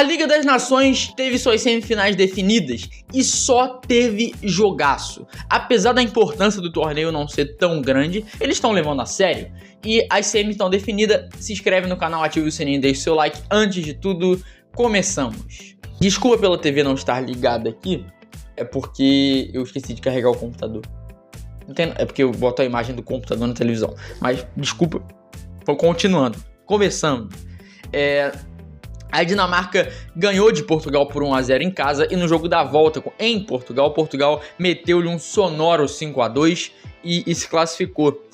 A Liga das Nações teve suas semifinais definidas e só teve jogaço. Apesar da importância do torneio não ser tão grande, eles estão levando a sério. E as semis estão definidas. Se inscreve no canal, ative o sininho e deixe seu like. Antes de tudo, começamos. Desculpa pela TV não estar ligada aqui, é porque eu esqueci de carregar o computador. É porque eu boto a imagem do computador na televisão. Mas desculpa, vou continuando. Começando. A Dinamarca ganhou de Portugal por 1-0 em casa e no jogo da volta em Portugal, Portugal meteu-lhe um sonoro 5-2 e se classificou.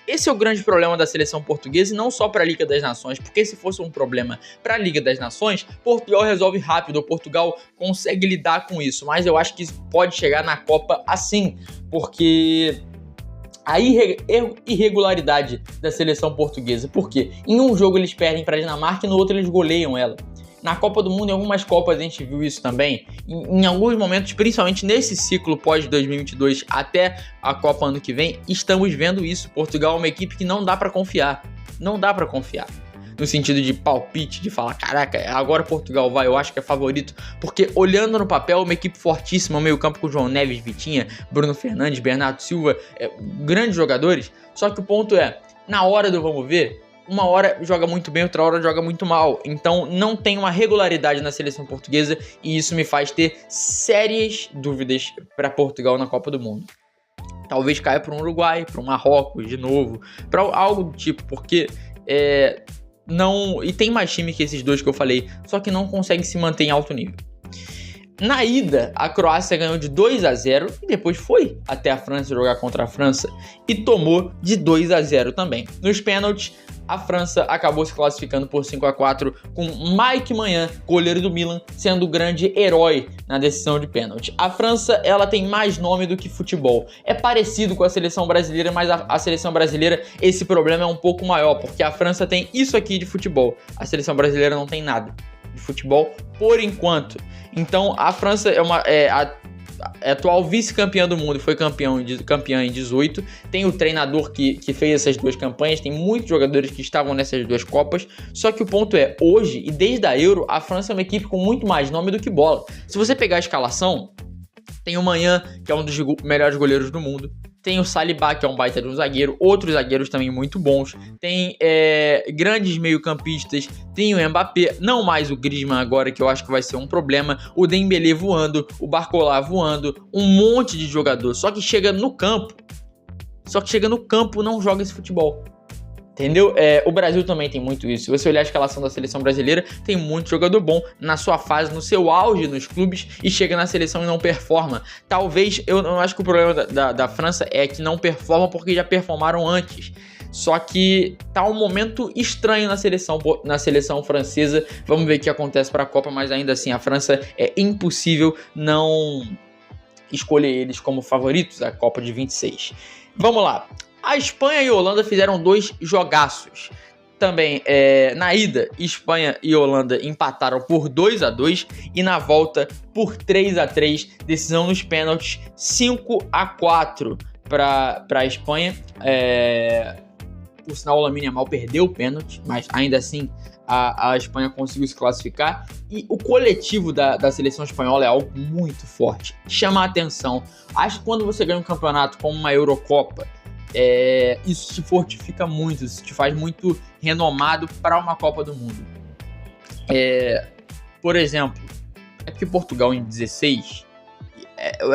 Esse é o grande problema da seleção portuguesa e não só para a Liga das Nações, porque se fosse um problema para a Liga das Nações, Portugal resolve rápido, Portugal consegue lidar com isso, mas eu acho que isso pode chegar na Copa assim, porque a irregularidade da seleção portuguesa, porque em um jogo eles perdem para a Dinamarca e no outro eles goleiam ela. Na Copa do Mundo, em algumas Copas a gente viu isso também. Em alguns momentos, principalmente nesse ciclo pós-2022 até a Copa ano que vem, estamos vendo isso. Portugal é uma equipe que não dá para confiar. Não dá para confiar. No sentido de palpite, de falar, caraca, agora Portugal vai, eu acho que é favorito. Porque olhando no papel, uma equipe fortíssima, meio campo com João Neves, Vitinha, Bruno Fernandes, Bernardo Silva, grandes jogadores. Só que o ponto é, na hora do vamos ver, uma hora joga muito bem, outra hora joga muito mal. Então não tem uma regularidade na seleção portuguesa e isso me faz ter sérias dúvidas para Portugal na Copa do Mundo. Talvez caia para um Uruguai, para um Marrocos de novo, para algo do tipo, porque não, e tem mais time que esses dois que eu falei, só que não consegue se manter em alto nível. Na ida, a Croácia ganhou de 2-0 e depois foi até a França jogar contra a França e tomou de 2-0 também. Nos pênaltis, a França acabou se classificando por 5-4 com Mike Maignan, goleiro do Milan, sendo o grande herói na decisão de pênalti. A França, ela tem mais nome do que futebol. É parecido com a seleção brasileira, mas a seleção brasileira, esse problema é um pouco maior, porque a França tem isso aqui de futebol. A seleção brasileira não tem nada de futebol por enquanto. Então a França é a atual vice-campeã do mundo, foi campeã em 18, tem o treinador que fez essas duas campanhas, tem muitos jogadores que estavam nessas duas Copas, só que o ponto é, hoje e desde a Euro, a França é uma equipe com muito mais nome do que bola. Se você pegar a escalação, tem o Maignan, que é um dos melhores goleiros do mundo, tem o Saliba, que é um baita de um zagueiro, outros zagueiros também muito bons, tem grandes meio-campistas, tem o Mbappé, não mais o Griezmann agora, que eu acho que vai ser um problema, o Dembélé voando, o Barcola voando, um monte de jogador, só que chega no campo, não joga esse futebol. Entendeu? O Brasil também tem muito isso. Se você olhar a escalação da seleção brasileira, tem muito jogador bom na sua fase, no seu auge nos clubes e chega na seleção e não performa. Talvez, eu não acho que o problema da França é que não performa porque já performaram antes. Só que tá um momento estranho na seleção francesa. Vamos ver o que acontece para a Copa, mas ainda assim a França é impossível não escolher eles como favoritos à Copa de 26. Vamos lá. A Espanha e a Holanda fizeram 2 jogaços. Também, na ida, Espanha e Holanda empataram por 2-2 e na volta por 3-3. Decisão nos pênaltis, 5-4 para a Espanha. Por sinal, o Lamine Yamal perdeu o pênalti, mas ainda assim a Espanha conseguiu se classificar. E o coletivo da seleção espanhola é algo muito forte. Chama a atenção. Acho que quando você ganha um campeonato como uma Eurocopa, isso te fortifica muito, isso te faz muito renomado para uma Copa do Mundo. Por exemplo, é que Portugal em 16,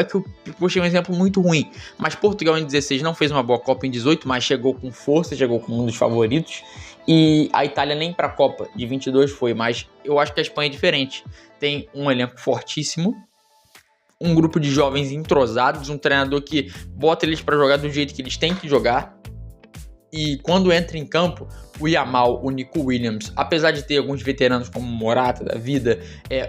que eu puxei um exemplo muito ruim, mas Portugal em 16 não fez uma boa Copa em 18, mas chegou com força, chegou como um dos favoritos, e a Itália nem para a Copa de 22 foi, mas eu acho que a Espanha é diferente, tem um elenco fortíssimo, um grupo de jovens entrosados, um treinador que bota eles para jogar do jeito que eles têm que jogar. E quando entra em campo, o Yamal, o Nico Williams, apesar de ter alguns veteranos como o Morata da vida,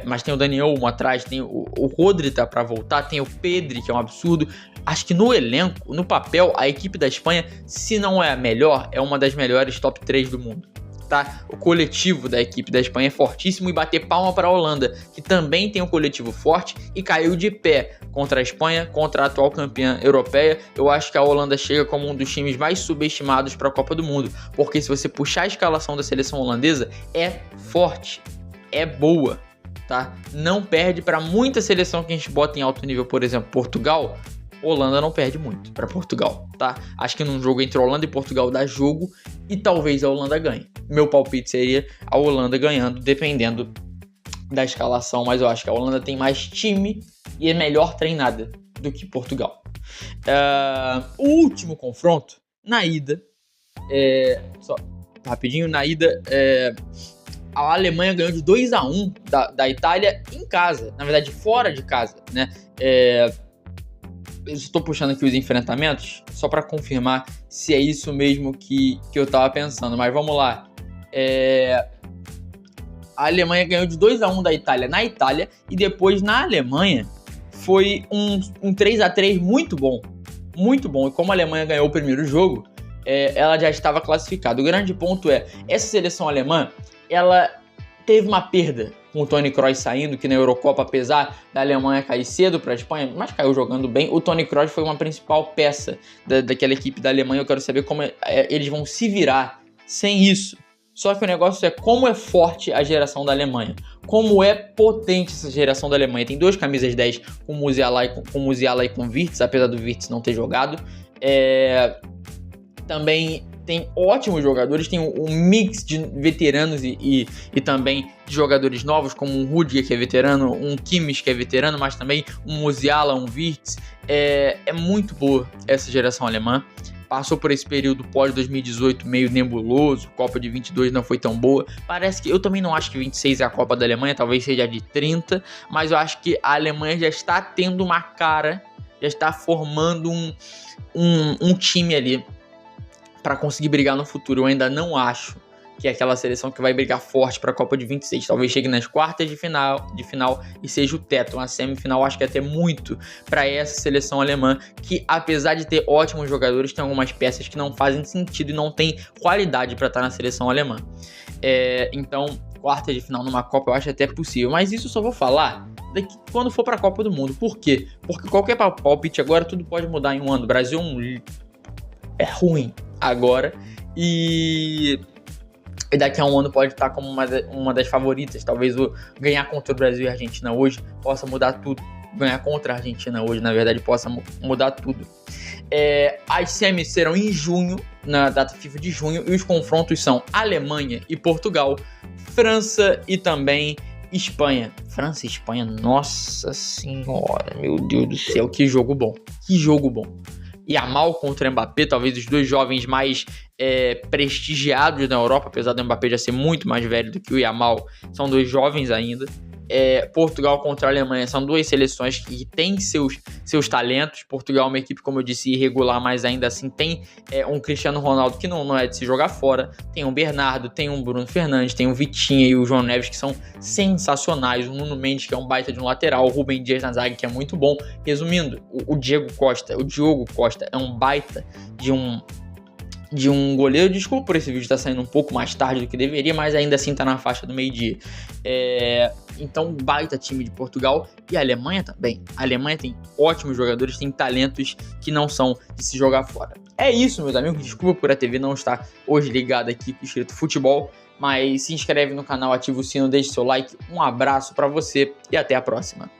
mas tem o Dani Olmo atrás, tem o Rodri tá para voltar, tem o Pedri, que é um absurdo. Acho que no elenco, no papel, a equipe da Espanha, se não é a melhor, é uma das melhores top 3 do mundo. Tá? O coletivo da equipe da Espanha é fortíssimo e bater palma para a Holanda, que também tem um coletivo forte e caiu de pé contra a Espanha, contra a atual campeã europeia. Eu acho que a Holanda chega como um dos times mais subestimados para a Copa do Mundo, porque se você puxar a escalação da seleção holandesa, é forte. é boa, tá? Não perde para muita seleção que a gente bota em alto nível, por exemplo, Portugal. Holanda não perde muito para Portugal, tá? Acho que num jogo entre Holanda e Portugal dá jogo e talvez a Holanda ganhe. Meu palpite seria a Holanda ganhando, dependendo da escalação, mas eu acho que a Holanda tem mais time e é melhor treinada do que Portugal. O último confronto, na ida, só rapidinho, na ida, a Alemanha ganhou de 2-1 da Itália em casa, na verdade fora de casa, né? Eu estou puxando aqui os enfrentamentos só para confirmar se é isso mesmo que eu estava pensando, mas vamos lá. A Alemanha ganhou de 2-1 da Itália na Itália e depois na Alemanha foi um 3-3 muito bom, e como a Alemanha ganhou o primeiro jogo, ela já estava classificada. O grande ponto essa seleção alemã, ela teve uma perda com o Toni Kroos saindo, que na Eurocopa, apesar da Alemanha cair cedo para a Espanha, mas caiu jogando bem, o Toni Kroos foi uma principal peça daquela equipe da Alemanha. Eu quero saber como eles vão se virar sem isso. Só que o negócio como é forte a geração da Alemanha, como é potente essa geração da Alemanha. Tem 2 camisas 10 com Musiala e com Wirtz, apesar do Wirtz não ter jogado. Também tem ótimos jogadores, tem um mix de veteranos e também de jogadores novos, como um Rudiger, que é veterano, um Kimmich, que é veterano, mas também um Musiala, um Wirtz. É muito boa essa geração alemã. Passou por esse período pós-2018 meio nebuloso, Copa de 22 não foi tão boa. Parece que, eu também não acho que 26 é a Copa da Alemanha, talvez seja a de 30, mas eu acho que a Alemanha já está tendo uma cara, já está formando um time ali para conseguir brigar no futuro. Eu ainda não acho que é aquela seleção que vai brigar forte para a Copa de 26. Talvez chegue nas quartas de final e seja o teto. Uma semifinal, acho que até muito para essa seleção alemã, que apesar de ter ótimos jogadores, tem algumas peças que não fazem sentido e não tem qualidade para estar na seleção alemã. Então, quartas de final numa Copa eu acho até possível, mas isso eu só vou falar quando for para a Copa do Mundo. Por quê? Porque qualquer palpite agora, tudo pode mudar em um ano. O Brasil é ruim agora e daqui a um ano pode estar como uma das favoritas. Talvez ganhar contra o Brasil e a Argentina hoje possa mudar tudo. Ganhar contra a Argentina hoje, na verdade, possa mudar tudo. As semis serão em junho, na data FIFA de junho, e os confrontos são Alemanha e Portugal, França e também Espanha. França e Espanha, nossa senhora, meu Deus do céu, que jogo bom, que jogo bom. Yamal contra Mbappé, talvez os 2 jovens mais prestigiados na Europa, apesar do Mbappé já ser muito mais velho do que o Yamal, são 2 jovens ainda. Portugal contra a Alemanha, são 2 seleções que têm seus talentos. Portugal é uma equipe, como eu disse, irregular, mas ainda assim tem um Cristiano Ronaldo que não é de se jogar fora, tem um Bernardo, tem um Bruno Fernandes, tem o Vitinha e o João Neves, que são sensacionais, o Nuno Mendes, que é um baita de um lateral, o Rúben Dias na zaga, que é muito bom. Resumindo, o Diogo Costa é um baita de um goleiro. Desculpa por esse vídeo estar saindo um pouco mais tarde do que deveria, mas ainda assim tá na faixa do meio-dia. Então, baita time de Portugal. E a Alemanha também. A Alemanha tem ótimos jogadores, tem talentos que não são de se jogar fora. É isso, meus amigos. Desculpa por a TV não estar hoje ligada aqui escrito futebol, mas se inscreve no canal, ativa o sino, deixe seu like. Um abraço pra você e até a próxima.